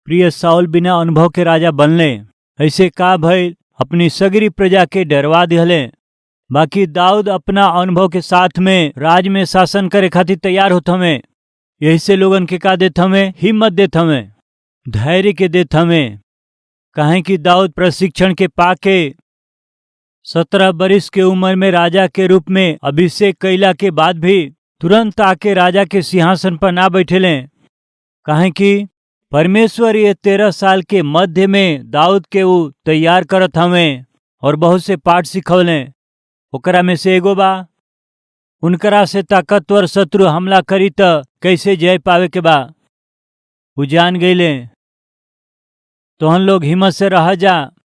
प्रिय साउल बिना अनुभव के राजा बनले, ऐसे का भइल अपनी सगरी प्रजा के डरवा दिहले। बाकी दाऊद अपना अनुभव के साथ में राज में शासन करे खातिर तैयार होत हमें। यही से लोगन के का देत हमें, हिम्मत देत हमें, धैर्य के देत हमें। काहे कि दाऊद प्रशिक्षण के पाके 17 बरिस के उम्र में राजा के रूप में अभिषेक कैला के बाद भी तुरंत आके राजा के सिंहासन पर ना बैठेले। काहे कि परमेश्वर ये 13 साल के मध्य में दाऊद के वो तैयार करत हमें और बहुत से पाठ सिखौले। ओकरा में से एगो बा, उनकरा से ताकतवर शत्रु हमला करी त कैसे जय पावे के बा। वो जान गईले। तोहन लोग हिम्मत से रह जा,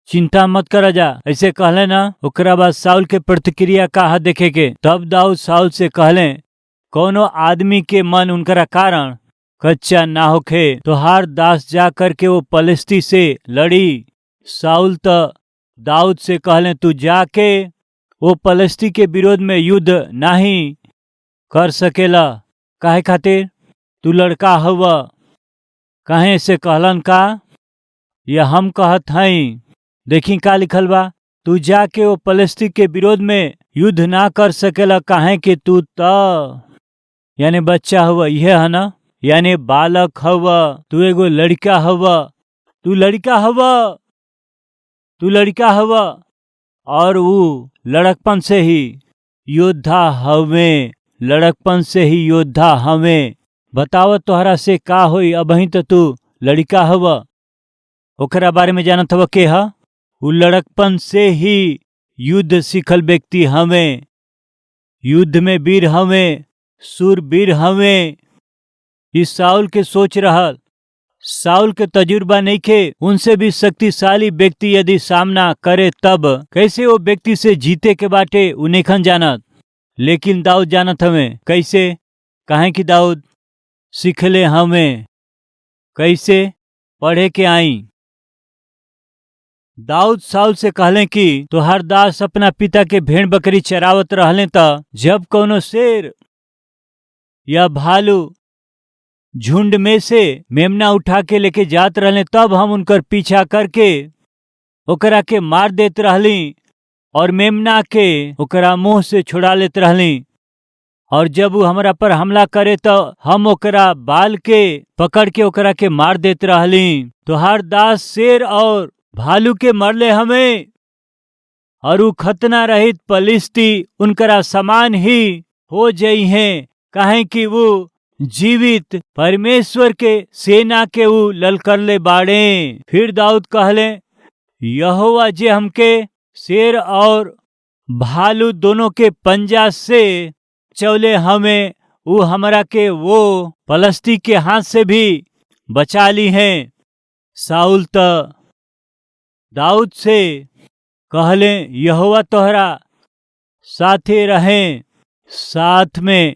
चिंता मत कर जा, ऐसे कहले ना। ओकरा बाद साउल के प्रतिक्रिया का देखे के। तब दाऊद साउल से कहले, कोनो आदमी के मन उनकरा कारण कच्चा ना होखे तो हार दास जा करके वो पलिस्ती से लड़ी। साउल त दाऊद से कहले, तू जाके वो पलिस्ती के विरोध में युद्ध नहीं कर सकेला। काहे खातिर? तू लड़का हवा। काहे से कहलन का? या हम कहत हई, देखी का लिखल बा, तू जाके वो पलिस्ती के विरोध में युद्ध ना कर सकेला। काहे कि तू यानी बच्चा हुआ, यह है ना, यानी बालक हवा। तू एगो लड़का हवा, तू लड़का हवा, तू लड़का हवा। और वो लड़कपन से ही योद्धा हवे, लड़कपन से ही योद्धा हवे। बताव तोहरा से का होई, अबही तो तू लड़का हवा। ओकरा बारे में जानत हवा के हा? वो लड़कपन से ही युद्ध सीखल व्यक्ति हवे, युद्ध में वीर हवे, सूरवीर हवे। इस साउल के सोच रहल, साउल के तजुर्बा नहीं के, उनसे भी शक्तिशाली व्यक्ति यदि सामना करे तब कैसे वो व्यक्ति से जीते के बाटे उन्हें जानत। लेकिन दाऊद जानत हमें कैसे। काहे कि दाऊद सीखले हमें कैसे पढ़े के आई। दाऊद साउल से कहले कि तोहार दास अपना पिता के भेड़ बकरी चरावत रहले त जब कोनो शेर या भालू झुंड में से मेमना उठा के लेके जात रहले, तब हम उनकर पीछा करके ओकरा के मार देत रहली और मेमना के ओकरा मुंह से छुड़ा लेत रहली। और जब वो हमरा पर हमला करे तो हम ओकरा बाल के पकड़ के ओकरा के मार देत रहली। तो हर दास शेर और भालू के मरले हमें, और वो खतना रहित पलिस्ती उनकरा समान ही हो जई हैं। काहे कि वो जीवित परमेश्वर के सेना के वो ललकरले बाड़े। फिर दाऊद कहले, यहोवा जे हमके शेर और भालू दोनों के पंजा से चौले हमें, वो हमरा के वो पलिस्ती के हाथ से भी बचा ली हैं। साउल त दाऊद से कहले, यहोवा तोहरा साथे रहें, साथ में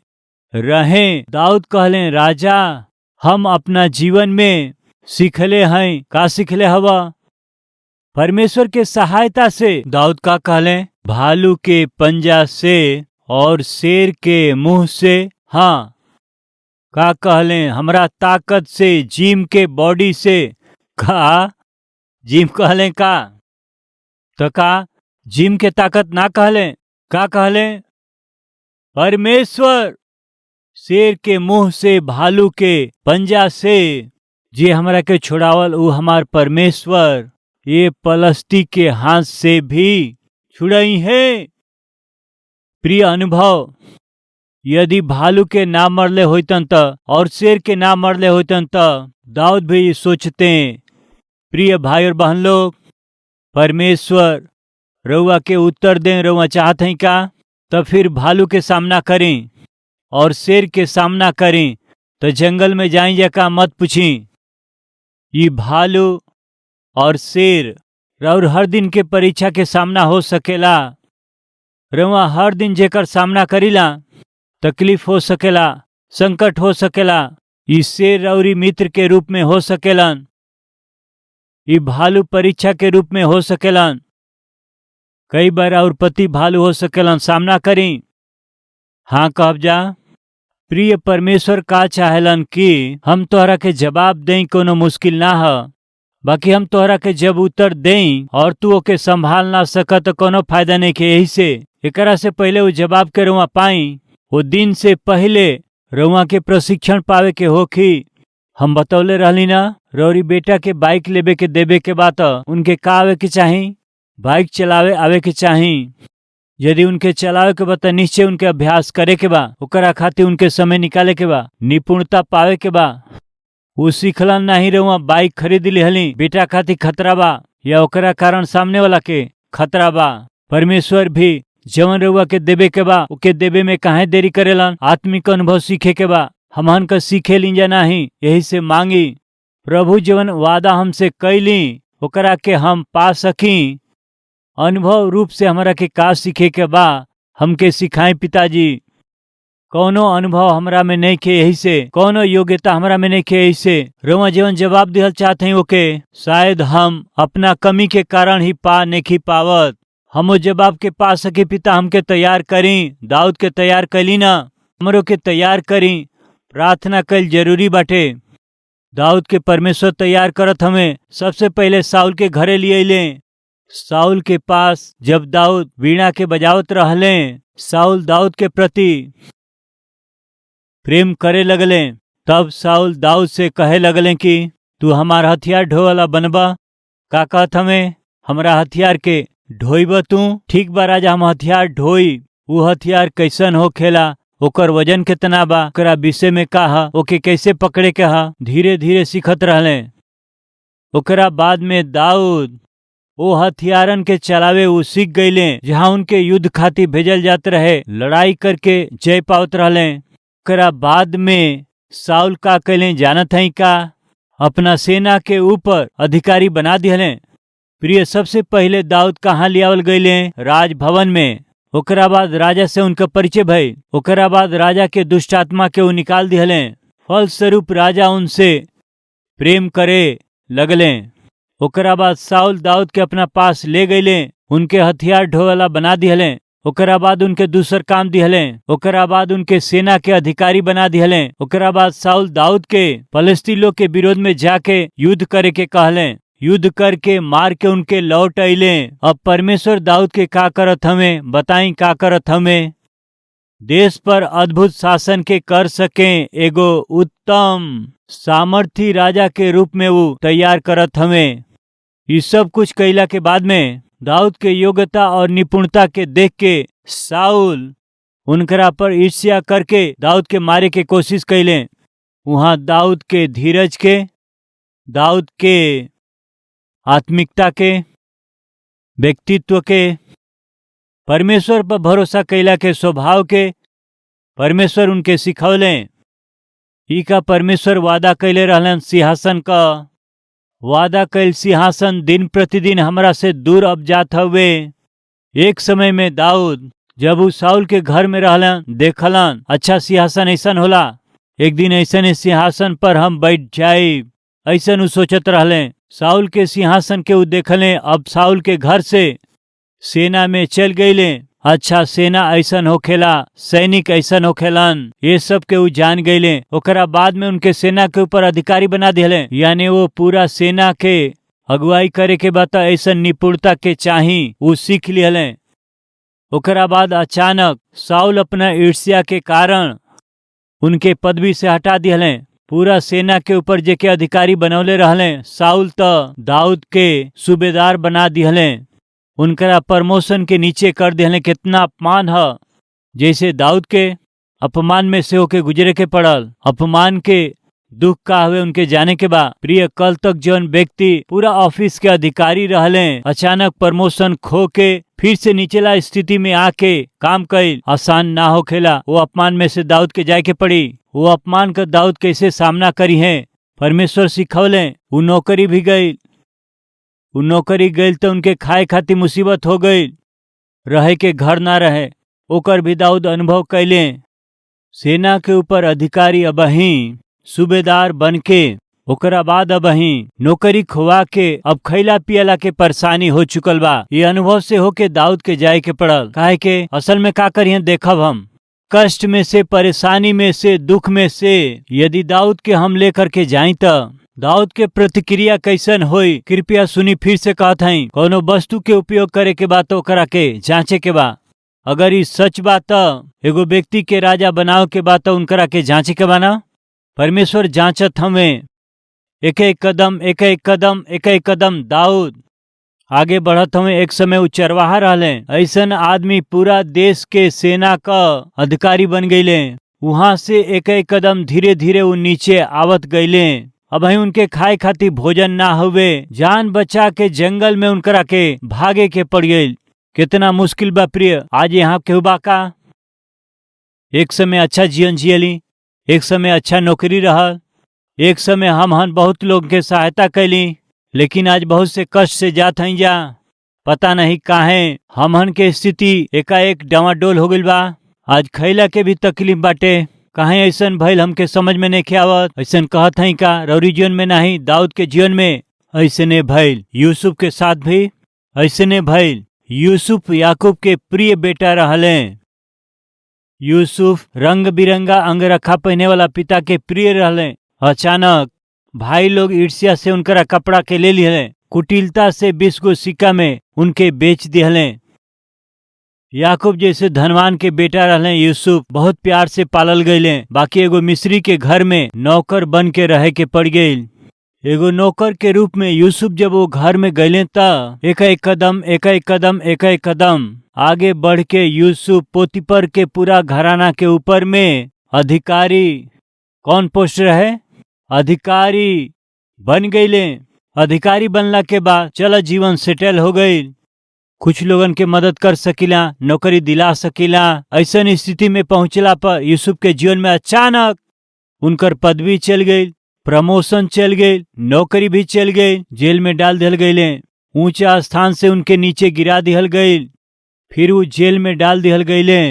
रहें। दाऊद कहले, राजा हम अपना जीवन में सीखले हैं। का सीखले हवा? परमेश्वर के सहायता से। दाऊद का कहले, भालू के पंजा से और शेर के मुंह से। हाँ, का कहले, हमरा ताकत से, जिम के बॉडी से। का जिम कहले का? तो का जिम के ताकत ना कहले? का कहले, परमेश्वर शेर के मुंह से, भालू के पंजा से जे हमरा के छुड़ावल, वो हमार परमेश्वर ये पलिस्ती के हाथ से भी छुड़ाई है। प्रिय अनुभव, यदि भालू के ना मरले होतन त और शेर के ना मरले होतन त दाऊद भी सोचते। प्रिय भाई और बहन लोग, परमेश्वर रउआ के उत्तर दें। रउआ चाहत हैं का? तब फिर भालू के सामना करें और शेर के सामना करें। तो जंगल में जाई या का मत पूछी। ये भालू और शेर और हर दिन के परीक्षा के सामना हो सकेला। रउआ हर दिन जेकर सामना करीला, तकलीफ हो सकेला, संकट हो सकेला। ये शेर और मित्र के रूप में हो सकेलन, ये भालू परीक्षा के रूप में हो सकेलन। कई बार और पति भालू हो सकेलन। सामना करी। हाँ कहब जा। प्रिय परमेश्वर का चाहेलन कि हम तोहरा के जवाब दें कोनो मुश्किल ना ह, बाकी हम तोहरा के जब उत्तर दें और तू ओके संभाल ना सक तो कोनो फायदा नहीं के। यही से एकरा से पहले वो जवाब के रुआ पाई वो दिन से पहले रुआ के प्रशिक्षण पावे के होखी। हम बतौले रहली ना रौरी बेटा के बाइक लेबे के देबे के बात उनके का आवे के चाही, बाइक चलावे आवे के चाही। यदि उनके चलावे के बा त निश्चय उनके अभ्यास करे के बा, ओकरा खातिर उनके समय निकाले के बा, निपुणता पावे के बा। वो सीखलन नहीं रहुआ बाइक खरीद लिहली बेटा खातिर खतरा बा या ओकरा कारण सामने वाला के खतरा बा। परमेश्वर भी जवन रहुआ के देबे के बा ओके देबे में काहे देरी करेलन। आत्मिक अनुभव सीखे के बा, हमहन का सीखे लीजा नहीं, यही से मांगी प्रभु जवन वादा हमसे कैली ओकरा के हम पा सकी। अनुभव रूप से हमारा के का सीखे के बा हमके सिखाई पिताजी। कौनो अनुभव हमरा में नहीं खे, यही से कौनो योग्यता हमरा में नहीं खे, यही से रोमा जीवन जवाब दिहल चाहते हैं ओके शायद हम अपना कमी के कारण ही पा नहीं पावत। हम वो जवाब के पा सके पिता हमके तैयार करी। दाऊद के तैयार कैली ना, हमरो के तैयार करी। प्रार्थना कल जरूरी बाटे। दाऊद के परमेश्वर तैयार करत हमें सबसे पहले साउल के घरे लिए ले। साउल के पास जब दाऊद वीणा के बजावत रहले, साउल दाऊद के प्रति प्रेम करे लगले। तब साउल दाऊद से कहे लगले कि तू हमार हथियार ढोवाला बनबा। का कहत हमें हमरा हथियार के ढोइब तू? ठीक बा राजा, हम हथियार ढोई। वो हथियार कैसन हो खेला, ओकर वजन कितना बा, ओकरा विषय में का हा, ओके कैसे पकड़े के हा, धीरे धीरे सीखत रहले। ओकरा बाद में दाऊद वो हथियारन के चलावे वो सीख गईले जहाँ उनके युद्ध खातिर भेजल जाते रहे, लड़ाई करके जय पावत रहले। ओकरा बाद में साउल का कैले जानत है का, अपना सेना के ऊपर अधिकारी बना दिहले। प्रिय सबसे पहले दाऊद कहाँ लियावल गईले? राजभवन में। ओकरा बाद राजा से उनका परिचय भई। ओकरा बाद राजा के दुष्ट आत्मा के वो निकाल दिहले। फलस्वरूप राजा उनसे प्रेम करे लगले। ओकरा बाद साउल दाऊद के अपना पास ले गईले, उनके हथियार ढोवाला बना दिहले। ओकरा बाद उनके दूसर काम दिहले। ओकरा बाद उनके सेना के अधिकारी बना दिहले। ओकरा बाद साउल दाऊद के फलस्तीन लोग के विरोध में जाके युद्ध करे के कहले। युद्ध करके मार के उनके लौट अइले। अब परमेश्वर दाऊद के का करत हमें बताई, का करत हमें देश पर अद्भुत शासन के कर सके एगो उत्तम सामर्थी राजा के रूप में वो तैयार करत हमें। ये सब कुछ कैला के बाद में दाऊद के योग्यता और निपुणता के देख के साउल उनकरा पर ईर्ष्या करके दाऊद के मारे के कोशिश कैले। वहां दाऊद के धीरज के, दाऊद के आत्मिकता के, व्यक्तित्व के, परमेश्वर पर भरोसा कैला के स्वभाव के परमेश्वर उनके सिखौले। ई का परमेश्वर वादा कैले रहलन सिंहासन का। वादा कैल सिंहासन दिन प्रतिदिन हमरा से दूर अब जात हवे। एक समय में दाऊद जब उ साउल के घर में रहलन देखलन अच्छा सिंहासन ऐसन होला, एक दिन ऐसन सिंहासन पर हम बैठ जाए, ऐसन उ सोचत रहले। साउल के सिंहासन के उ देखले। अब साउल के घर से सेना में चल गईले। अच्छा सेना ऐसन होखेला, सैनिक ऐसन होखेलन, ये सब के उ जान गईले। ओकरा बाद में उनके सेना के ऊपर अधिकारी बना दिले, यानी वो पूरा सेना के अगुवाई करे के बाद ऐसन निपुणता के चाही उ सीख लिहले। ओकरा बाद अचानक साउल अपना ईर्ष्या के कारण उनके पदवी से हटा दिहले। पूरा सेना के ऊपर जेके अधिकारी बनौले रहले साउल तो दाऊद के सूबेदार बना दिहले। उनकरा प्रमोशन के नीचे कर दिहले। कितना अपमान है, जैसे दाऊद के अपमान में से होके गुजरे के पड़ल। अपमान के दुख का हुए उनके जाने के बाद प्रिय कल तक जौन व्यक्ति पूरा ऑफिस के अधिकारी रहले अचानक प्रमोशन खो के फिर से निचला स्थिति में आके काम कईल आसान ना होखेला। वो अपमान में से दाऊद के जाए के पड़ी। वो अपमान का दाऊद कैसे सामना करी है परमेश्वर सिखौले। वो नौकरी भी गई, वो नौकरी गई तो उनके खाए खातिर मुसीबत हो गई, रहे के घर ना रहे, ओकर भी दाऊद अनुभव कैले। सेना के ऊपर अधिकारी अबही सूबेदार बन के ओकरा बाद अबही नौकरी खोवा के अब खैला पियला के परेशानी हो चुकल बा। ये अनुभव से होके दाऊद के जाए के पड़ल। काहे के असल में का करिए देखब हम कष्ट में से, परेशानी में से, दुख में से यदि दाऊद के हम लेकर के जाई त दाऊद के प्रतिक्रिया कैसन होई? कृपया सुनी। फिर से कहत हई, कोनो वस्तु के उपयोग करे के बाद ओकरा के जांचे के बा। अगर ई सच बात एगो व्यक्ति के राजा बनाव के बाद उनकरा के जांचे के बा ना। परमेश्वर जांचत हमें एक एक कदम, एक एक कदम, एक एक कदम। दाऊद आगे बढ़त हमें। एक समय उ चरवाहा रहले। ऐसन आदमी पूरा देश के सेना का अधिकारी बन गईले। वहां से एक एक कदम धीरे धीरे उ नीचे आवत गईले। अब ही उनके खाए खातिर भोजन ना हुए। जान बचा के जंगल में उनकरा के भागे के पड़ गई। कितना मुश्किल बा प्रिय। आज यहाँ केहू बा का? एक समय अच्छा जीवन जियली, एक समय अच्छा नौकरी रहल, एक समय हम बहुत लोग के सहायता कैली, लेकिन आज बहुत से कष्ट से जात हई जा। पता नहीं काहे हमहन के स्थिति एकाएक डामाडोल हो गइल बा। आज खैला के भी तकलीफ बाटे। काहे ऐसन भइल हमके समझ में नहीं आवत। ऐसन कहत हई का रौरी जीवन में नहीं, दाऊद के जीवन में ऐसने भइल। यूसुफ के साथ भी ऐसने भइल। यूसुफ याकूब के प्रिय बेटा रहले। यूसुफ रंग बिरंगा अंगरखा पहने वाला पिता के प्रिय रहले। अचानक भाई लोग ईर्ष्या से उनकरा कपड़ा के ले लिहले। कुटिलता से 20 गो सिक्का में उनके बेच दिहले। याकूब जैसे धनवान के बेटा रहले यूसुफ बहुत प्यार से पालल गईले। बाकी एगो मिस्री के घर में नौकर बन के रहे के पड़ गई। एगो नौकर के रूप में यूसुफ जब वो घर में गईले त एक एक कदम, एक एक कदम, एक एक कदम आगे बढ़ के यूसुफ पोतीपर के पूरा घराना के ऊपर में अधिकारी, कौन पोस्ट रहे, अधिकारी बन गईले। अधिकारी बनला के बाद चलो जीवन सेटल हो गई। कुछ लोगन के मदद कर सकीला, नौकरी दिला सकीला। ऐसन स्थिति में पहुंचला पर यूसुफ के जीवन में अचानक उनकर पदवी चल गई, प्रमोशन चल गई, नौकरी भी चल गई, जेल में डाल दिल गईले। ऊंचा स्थान से उनके नीचे गिरा दिहल गई। फिर वो जेल में डाल दिहल गईले।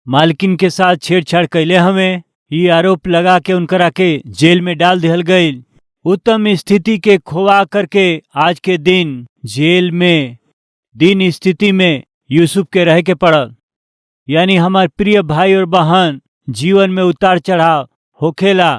मालकिन के साथ छेड़छाड़ कैले हमें ये आरोप लगा के उनकरा के जेल में डाल दिहल गई। उत्तम स्थिति के खोवा करके आज के दिन जेल में दिन स्थिति में यूसुफ के रह के पड़ल। यानी हमारे प्रिय भाई और बहन जीवन में उतार चढ़ाव होखेला।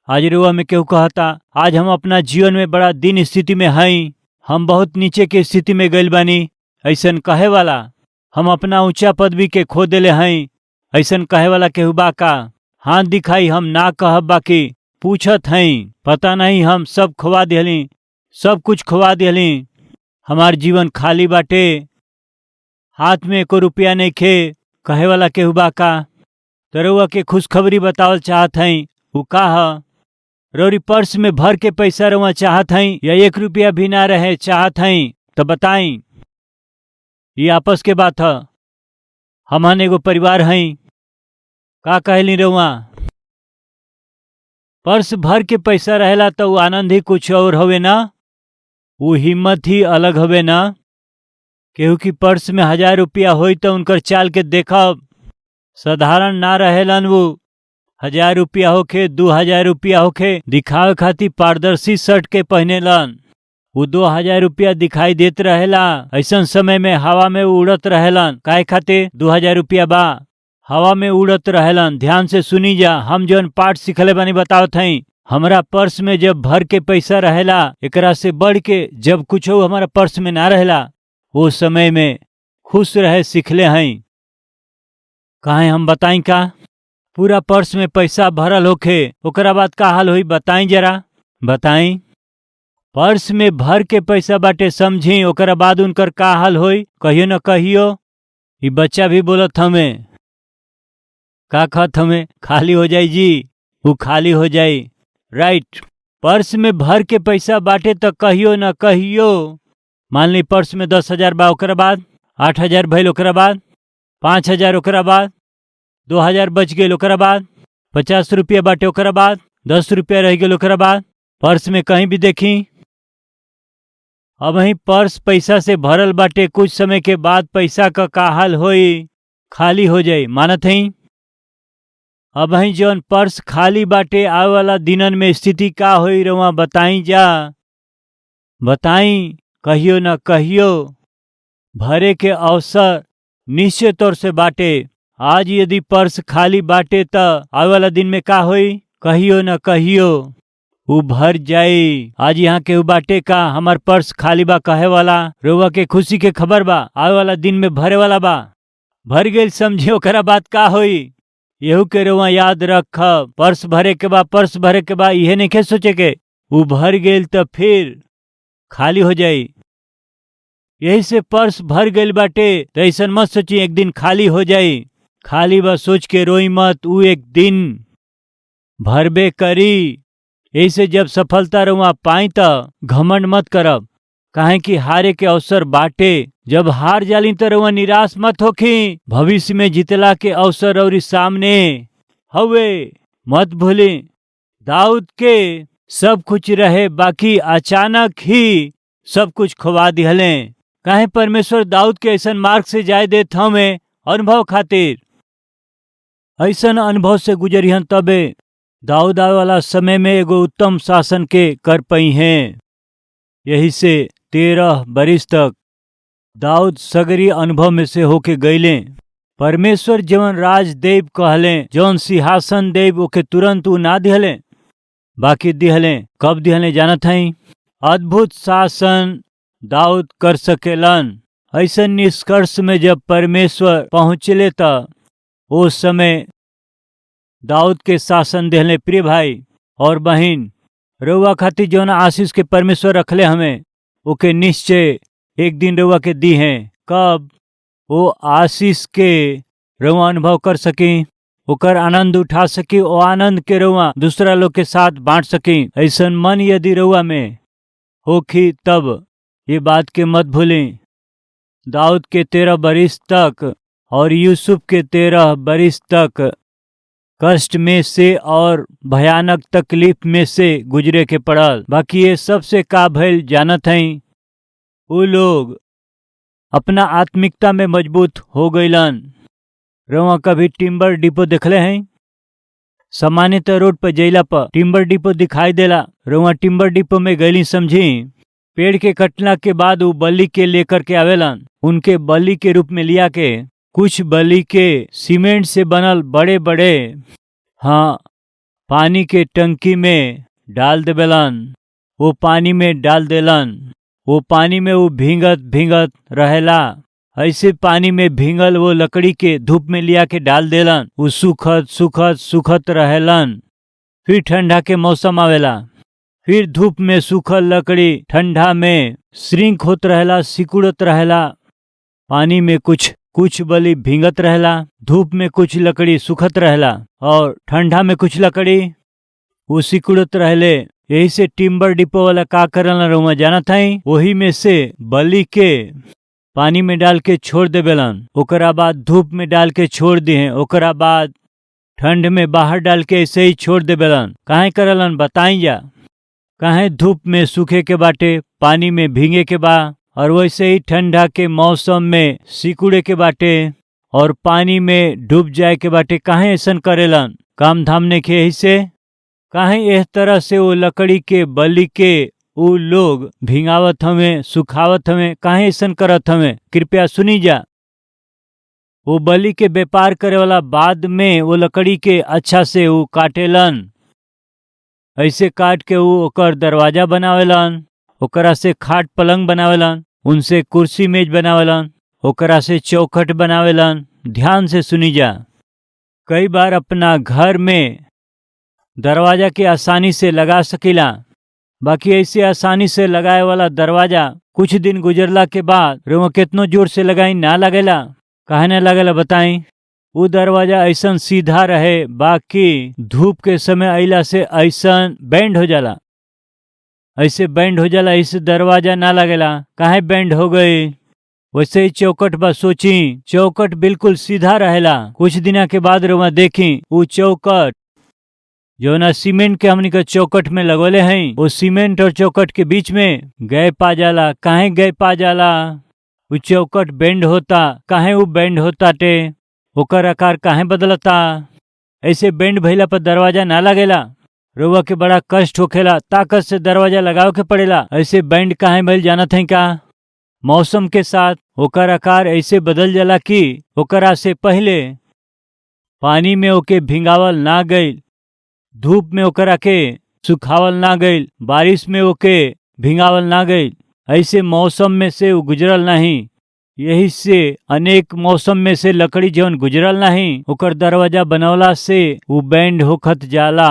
आज रुआ में केहू कहता आज हम अपना जीवन में बड़ा दिन स्थिति में हई, हम बहुत नीचे के स्थिति में गइल बानी। ऐसन कहे वाला हम अपना ऊंचा पदवी के खो देले हई, ऐसन कहे वाला केहू बा का? हाथ दिखाई हम ना कहब, बाकी पूछत हई। पता नहीं हम सब खोवा दिहली, सब कुछ खोवा दिहली। हमार जीवन खाली बाटे, हाथ में एको रुपया नहीं खे, कहे वाला केहू बा का? तरुआ के खुशखबरी बतावल चाहत हई। उ का ह? रौरी पर्स में भर के पैसा रुआ चाहत हई या 1 रुपया भी ना रहे चाहत हई तो बताई। ये आपस के बात है। हमन एगो परिवार हई। का कहली रुआ? पर्स भर के पैसा रहेला तो आनंद ही कुछ और हवे ना, वो हिम्मत ही अलग हवे ना। केहू की पर्स में 1000 रुपया होई तो उनकर चाल के देखब साधारण ना रहेलन। वो 1000 रुपया होखे, 2000 रुपया होखे, दिखावे खातिर पारदर्शी शर्ट के पहनेलन। वो 2000 रुपया दिखाई देत रहेला। ऐसन समय में हवा में उड़त रहेलन। काहे खातिर? 2000 रुपया बा, हवा में उड़त रहेलन। ध्यान से सुनी जा, हम जौन पाठ सिखले बानी बतावत हई। हमारा पर्स में जब भर के पैसा रहेला, एकरा से बढ़ के जब कुछ हो हमारा पर्स में ना रहेला, वो समय में खुश रहे सिखले हई। काहे हम बताई का? पूरा पर्स में पैसा भरल होखे ओकरा बाद का हाल होई बताई जरा, बताई। पर्स में भर के पैसा बाटे समझी, ओकरा बाद उनकर का हाल होई कहियो न कहियो। ये बच्चा भी बोलत हमें, का कहत हमें? खाली हो जाई जी, वो खाली हो जाई। राइट। पर्स में भर के पैसा बाटे तो कहियो न कहियो। मान ली पर्स में 10,000 बा, ओकरा बाद 8,000 भइल, ओकरा बाद 5,000, ओकरा बाद 2,000 बच गए, ओकरा बाद 50 रुपया बाटे, ओकरा बाद 10 रुपया रह गए, ओकरा बाद पर्स में कहीं भी देखी अब वही पर्स पैसा से भरल बाटे। कुछ समय के बाद पैसा का हाल होई? खाली हो जाई। मानत हई? अब वही जौन पर्स खाली बाटे आवे वाला दिनन में स्थिति का होई रहुआ बताई जा, बताई। कहियो न कहियो भरे के अवसर निश्चित तौर से बाटे। आज यदि पर्स खाली बाटे त आवे वाला दिन में का होई? कहियो न कहियो उ भर जाई। आज यहाँ के बाटे का हमार पर्स खाली बा कहे वाला रउआ के खुशी के खबर बा, आवे वाला दिन में भरे वाला बा। भर गई समझे ओकरा बात का होई? यहू के रउआ याद रख, पर्स भरे के बा, पर्स भरे के बा, इहे नहीं सोचे के उ भर गेल त फिर खाली हो जाई। यही से पर्स भर गइल बाटे तो ऐसन मत सोची एक दिन खाली हो जाई। खाली बा सोच के रोई मत, उ एक दिन भरबे करी। ऐसे जब सफलता रउआ पाई त घमंड मत करब, काहे कि हारे के अवसर बाटे। जब हार जाली त रउआ निराश मत होखी, भविष्य में जितला के अवसर और सामने हवे। मत भूली दाऊद के सब कुछ रहे, बाकी अचानक ही सब कुछ खोवा दिहले। काहे परमेश्वर दाऊद के ऐसन मार्ग से जाय देत हमें अनुभव खातिर। ऐसन अनुभव से गुजरिहन तबे दाऊद आवे वाला समय में एगो उत्तम शासन के कर पई हैं। यही से 13 बरिस तक दाऊद सगरी अनुभव में से होके गईले। परमेश्वर जवन राज देव कहले, जवन सिंहासन देव, ओके तुरंत उ ना दिहले, बाकी दिहले। कब दिहले जानत हई? अद्भुत शासन दाऊद कर सकेलन। ऐसन निष्कर्ष में जब परमेश्वर पहुँचले त उस समय दाऊद के शासन दिहले। प्रिय भाई और बहन, रउआ खातिर जौन आशीष के परमेश्वर रखले हमें, ओके निश्चय एक दिन रउआ के दी हैं। कब? वो आशीष के रउआ अनुभव कर सकी, ओकर आनंद उठा सकी, ओ आनंद के रउआ दूसरा लोग के साथ बांट सकी। ऐसन मन यदि रउआ में होखी तब ये बात के मत भूली। दाऊद के 13 बरिस तक और यूसुफ के 13 बरिस तक कष्ट में से और भयानक तकलीफ में से गुजरे के पड़ल। बाकी ये सबसे का भइल जानत हई? उ लोग अपना आत्मिकता में मजबूत हो गईलन। रउआ कभी टिम्बर डिपो देखले हैं? सामान्यतः रोड पर जइला पर टिम्बर डिपो दिखाई देला। रउआ टिम्बर डिपो में गईली समझी। पेड़ के कटला के बाद वो बलि के लेकर के आवेलन। उनके बलि के रूप में लिया के कुछ बलि के सीमेंट से बनल बड़े बड़े पानी के टंकी में डाल देवेलन। वो पानी में डाल देलन। वो पानी में वो भींगत भींगत रहेला। ऐसे पानी में भींगल वो लकड़ी के धूप में लिया के डाल देलन। वो सुखत सुखत सुखत रहेलन। फिर ठंडा के मौसम आवेला, फिर धूप में सूखल लकड़ी ठंडा में श्रिंक होत रहेला, सिकुड़त रहेला। पानी में कुछ बलि भींगत रहेला, धूप में कुछ लकड़ी सुखत रहेला और ठंडा में कुछ लकड़ी वो सिकुड़त रहले। यही से टिम्बर डिपो वाला का करला रउआ जानत हई? वही में से बलि के पानी में डाल के छोड़ देवेलन। ओकरा बाद धूप में डाल के छोड़ दिए, ओकरा बाद ठंड में बाहर डाल के ऐसे ही छोड़ देवेलन। काहे करलन बताई जा? काहे धूप में सूखे के बाटे, पानी में भींगे के बा, और वैसे ही ठंडा के मौसम में सिकुड़े के बाटे और पानी में डूब जाए के बाटे। काहे ऐसन करेलन? काम धाम ने खे ही से काहे इस तरह से वो लकड़ी के बलि के उ लोग भिंगावत हमें, सुखावत हमें, काहे ऐसन करत हमें? कृपया सुनी जा। वो बलि के व्यापार करे वाला बाद में वो लकड़ी के अच्छा से वो काटेलन। ऐसे काट के वो ओकर दरवाजा बनावेलन, ओकरा से खाट पलंग बनावेलन, उनसे कुर्सी मेज बनावेलन, ओकरा से चौखट बनावेलन। ध्यान से सुनी जा। कई बार अपना घर में दरवाजा के आसानी से लगा सकीला, बाकी ऐसे आसानी से लगाए वाला दरवाजा कुछ दिन गुजरला के बाद रउआ कितनो जोर से लगाई ना लगेला। काहे ना लगेला बताई? वो दरवाजा ऐसन सीधा रहे, बाकी धूप के समय अइला से ऐसन बेंड हो जाला, ऐसे बेंड हो जाला, ऐसे दरवाजा ना लगेला। काहे बेंड हो गई? वैसे ही चौकट बा, सोची चौकट बिल्कुल सीधा रहेला। कुछ दिना के बाद रउआ देखी वो चौकट जो ना सीमेंट के हमनी के चौकट में लगोले हैं, वो सीमेंट और चौकट के बीच में गैप आ जाला। काहे गैप आ जाला? वो चौकट बेंड होता। काहे वो बेंड होता टे? ओकर आकार काहे बदलता? ऐसे बेंड भइला पर दरवाजा ना लगेला। रउआ के बड़ा कष्ट होखेला, ताकत से दरवाजा लगाव के पड़ेला। ऐसे बेंड काहे भइल जानत है का? मौसम के साथ ओकर आकार ऐसे बदल जाला कि ओकरा से पहले पानी में ओके भिंगावल ना गईल, धूप में ओकरा के सुखावल ना गईल, बारिश में ओके भिंगावल ना गईल। ऐसे मौसम में से वो गुजरल नहीं। यही से अनेक मौसम में से लकड़ी जौन गुजरल नहीं, ओकर दरवाजा बनवला से वो बैंड होखत जाला।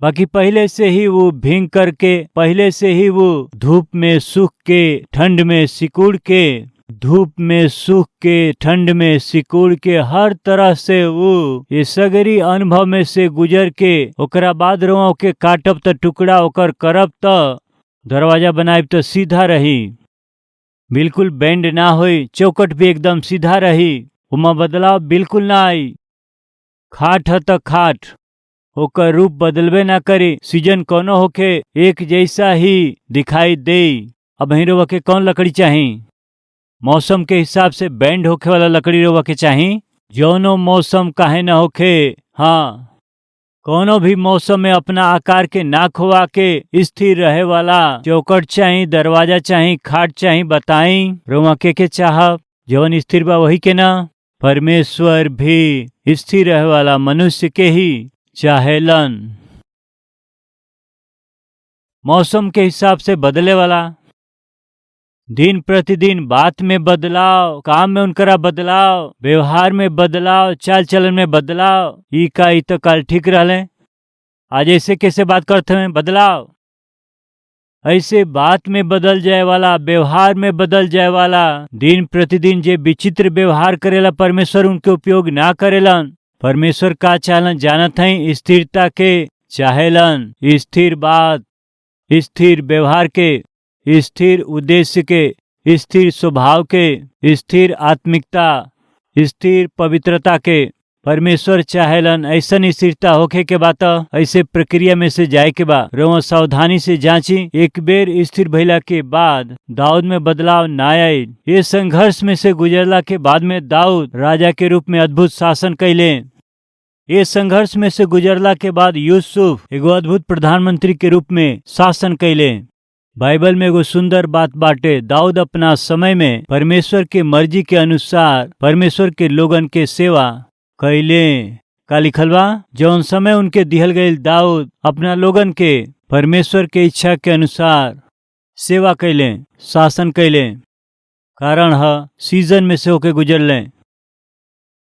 बाकी पहले से ही वो भींग करके, पहले से ही वो धूप में सूख के, ठंड में सिकुड़ के, धूप में सूख के, ठंड में सिकुड़ के, हर तरह से वो ये सगरी अनुभव में से गुजर के ओकरा बाद रोआ के काटब त टुकड़ा ओकर करब त दरवाजा बनाइब तो सीधा रही, बिल्कुल बेंड ना होई, चौकट भी एकदम सीधा रही, उमा बदलाव बिल्कुल ना आई। खाट है तो खाट, ओकर रूप बदलबे ना करे, सीजन कोनो होके एक जैसा ही दिखाई दे। अब ही रोवा के कौन लकड़ी चाही? मौसम के हिसाब से बेंड होखे वाला लकड़ी रोवा के चाही, जौनो मौसम काहे ना होखे। हाँ, कोनो भी मौसम में अपना आकार के ना खोवा के स्थिर रहे वाला चौकट चाही, दरवाजा चाही, खाट चाही। बताई रोमा के चाहब जौन स्थिर बा वही के ना? परमेश्वर भी स्थिर रहे वाला मनुष्य के ही चाहेलन, मौसम के हिसाब से बदले वाला। दिन प्रतिदिन बात में बदलाव, काम में उनकरा बदलाव, व्यवहार में बदलाव, चाल चलन में बदलाव। ई का ई तो कल ठीक रहले, आज ऐसे कैसे बात करते हैं? बदलाव ऐसे बात में बदल जाए वाला, व्यवहार में बदल जाए वाला। दिन प्रतिदिन जे विचित्र व्यवहार करेला परमेश्वर उनके उपयोग ना करेलन। परमेश्वर का चालन जानत हैं? स्थिरता के चाहेलन, स्थिर बात, स्थिर व्यवहार के, स्थिर उद्देश्य के, स्थिर स्वभाव के, स्थिर आत्मिकता, स्थिर पवित्रता के। परमेश्वर चाहेलन ऐसन स्थिरता होखे के बात, ऐसे प्रक्रिया में से जाए के बाद रोवा सावधानी से जांची। एक बेर स्थिर भइला के बाद दाऊद में बदलाव ना आये। ये संघर्ष में से गुजरला के बाद में दाऊद राजा के रूप में अद्भुत शासन कैले। ये संघर्ष में से गुजरला के बाद यूसुफ एगो अद्भुत प्रधानमंत्री के रूप में शासन कैले। बाइबल में एगो सुंदर बात बाटे, दाऊद अपना समय में परमेश्वर के मर्जी के अनुसार परमेश्वर के लोगन के सेवा कैले। का लिखल बा? जौन समय उनके दिहल गईल दाऊद अपना लोगन के परमेश्वर के इच्छा के अनुसार सेवा कैले, शासन कैले। कारण है सीजन में से होके गुजरले।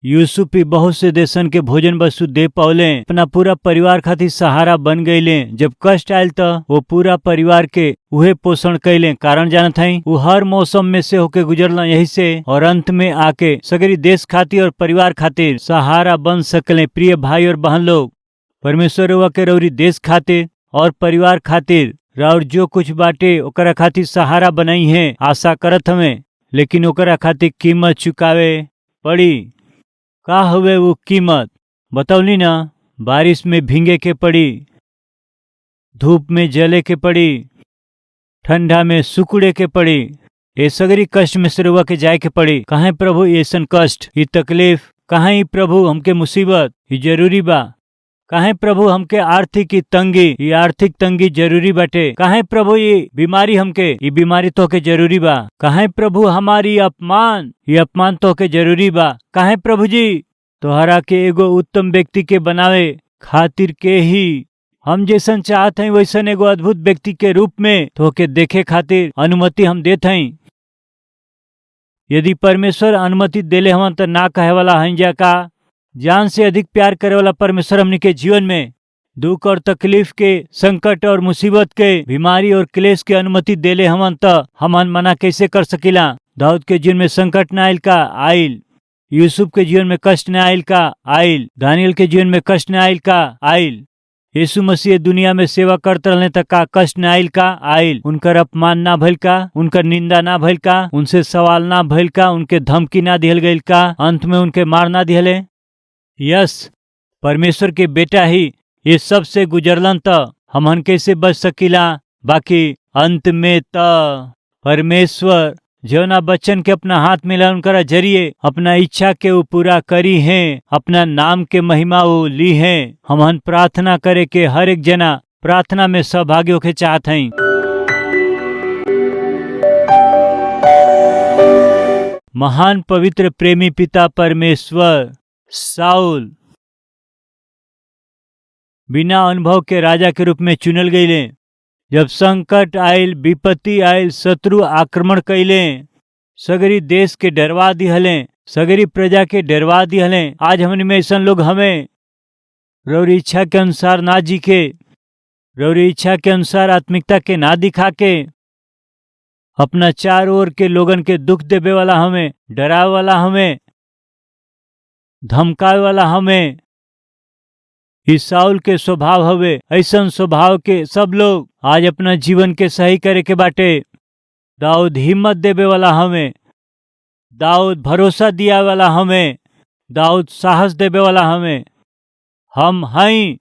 यूसुफ भी बहुत से देशन के भोजन वस्तु दे पावले, अपना पूरा परिवार खातिर सहारा बन गईले। जब कष्ट आयल तो वो पूरा परिवार के उहे पोषण कैले। कारण जानत हई, वो हर मौसम में से होके गुजरला यही से, और अंत में आके सगरी देश खातिर और परिवार खातिर सहारा बन सकले। प्रिय भाई और बहन लोग, परमेश्वर हुआ के रौरी देश खातिर और परिवार खातिर और जो कुछ बाटे ओकरा खातिर सहारा बनाई है, आशा करत हमें। लेकिन ओकरा खातिर कीमत चुकावे पड़ी। का हुए वो कीमत? बतौली ना, बारिश में भींगे के पड़ी, धूप में जले के पड़ी, ठंडा में सुकुड़े के पड़ी। ये सगरी कष्ट में से रुआ के जाए के पड़ी। कहाँ प्रभु ऐसन कष्ट, ये तकलीफ? कहाँ ही प्रभु हमके मुसीबत? ये जरूरी बा। कहाँ प्रभु हमके आर्थिक की तंगी, ये आर्थिक तंगी जरूरी बाटे। कहाँ प्रभु ये बीमारी हमके, ये बीमारी तो के जरूरी बा। कहाँ प्रभु हमारी अपमान, ये अपमान तो के जरूरी बा। कहाँ प्रभु जी तोहरा के एगो उत्तम व्यक्ति के बनावे खातिर के ही हम जैसन चाहत हैं वैसन एगो अद्भुत व्यक्ति के रूप में तो के देखे खातिर अनुमति हम देत हैं। यदि परमेश्वर अनुमति देले हम तो ना कहे वाला हैं जा का? जान से अधिक प्यार करे वाला परमेश्वर हमने के जीवन में दुख और तकलीफ के, संकट और मुसीबत के, बीमारी और क्लेश के अनुमति देले हमन तो हमन मना कैसे कर सकिला? दाऊद के जीवन में संकट न आयल का? आयल। यूसुफ के जीवन में कष्ट न आयल का? आयल। दानियल के जीवन में कष्ट न आयल का? आयल। यीशु मसीह दुनिया में सेवा करते रहने तक का कष्ट न आयल का? आयल। उनकर अपमान ना भइल का? उनकर निंदा ना भइल का? उनसे सवाल ना भइल का? उनके धमकी ना दिहल गइल का? अंत में उनके मार ना दिहले? यस, परमेश्वर के बेटा ही ये सब से गुजरलन तो हमन कैसे बच सकीला? बाकी अंत में तो परमेश्वर जौना बच्चन के अपना हाथ में ला उनकरा जरिए अपना इच्छा के वो पूरा करी हैं, अपना नाम के महिमा वो ली हैं। हमन प्रार्थना करे के हर एक जना प्रार्थना में सहभागी होके चाहत हैं। महान पवित्र प्रेमी पिता परमेश्वर, साउल बिना अनुभव के राजा के रूप में चुनल गईले। जब संकट आयल, विपत्ति आयल, शत्रु आक्रमण कैले, सगरी देश के डरवा दिहले, सगरी प्रजा के डरवा दिहले। आज हमने में ऐसा लोग हमें रौरी इच्छा के अनुसार ना जी के, रौरी इच्छा के अनुसार आत्मिकता के ना दिखा के, अपना चार ओर के लोगन के दुख देवे वाला हमें, डरावे वाला हमें, धमकावे वाला हमें, इस साउल के स्वभाव हवे। ऐसा स्वभाव के सब लोग आज अपना जीवन के सही करे के बाटे। दाऊद हिम्मत देवे वाला हमें, दाऊद भरोसा दिया वाला हमें, दाऊद साहस देवे वाला हमें, हम हई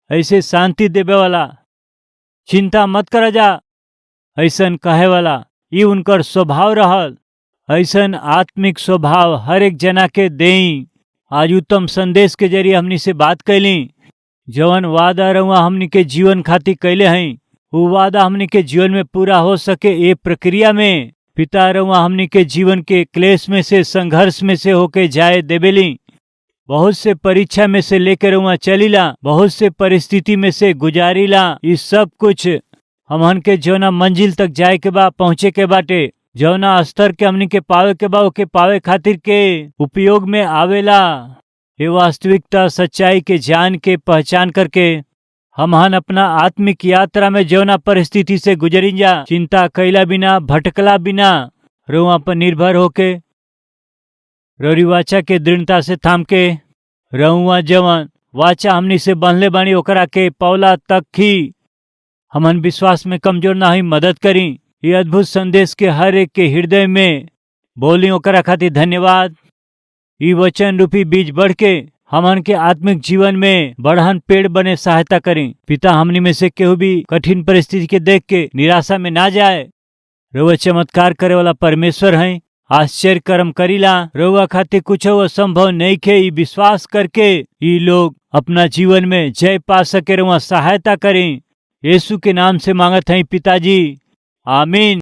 ऐसे शांति देवे वाला, चिंता मत कर जा ऐसन कहे वाला, ये उनकर स्वभाव रहल। ऐसन आत्मिक स्वभाव हर एक जना के देई। आज उत्तम संदेश के जरिए हमनी से बात कैली। जवन वादा रहुआ हमनी के जीवन खातिर कैले हई, वो वादा हमनी के जीवन में पूरा हो सके, ये प्रक्रिया में पिता रहुआ हमनी के जीवन के क्लेश में से, संघर्ष में से होके जाए देवेली। बहुत से परीक्षा में से लेकर रहुआ चलीला, बहुत से परिस्थिति में से गुजारीला। ये सब कुछ हमन के जौना मंजिल तक जाए के बा, पहुँचे के बाटे, जौना स्तर के हमनी के पावे के बा, ओके पावे खातिर के उपयोग में आवेला। ये वास्तविकता सच्चाई के जान के पहचान करके हमहन अपना आत्मिक यात्रा में जौना परिस्थिति से गुजरी जा, चिंता कैला बिना, भटकला बिना, रुआ पर निर्भर होके, रौरी वाचा के दृढ़ता से थाम के, रहुआ जवन वाचा हमनी से बंधले बानी ओकरा के पौला तक ही हमन विश्वास में कमजोर ना ही मदद करी। ये अद्भुत संदेश के हर एक के हृदय में बोली ओकरा खातिर धन्यवाद। ये वचन रूपी बीज बढ़ के हमन के आत्मिक जीवन में बढ़हन पेड़ बने सहायता करें। पिता हमनी में से केहू भी कठिन परिस्थिति के देख के निराशा में ना जाए। रउआ चमत्कार करे वाला परमेश्वर हैं, आश्चर्य कर्म करीला। रउआ खातिर कुछ असंभव नहीं खे, ई विश्वास करके ये लोग अपना जीवन में जय पा सके। रउआ सहायता करें, यीशु के नाम से मांगत हैं पिताजी, आमीन।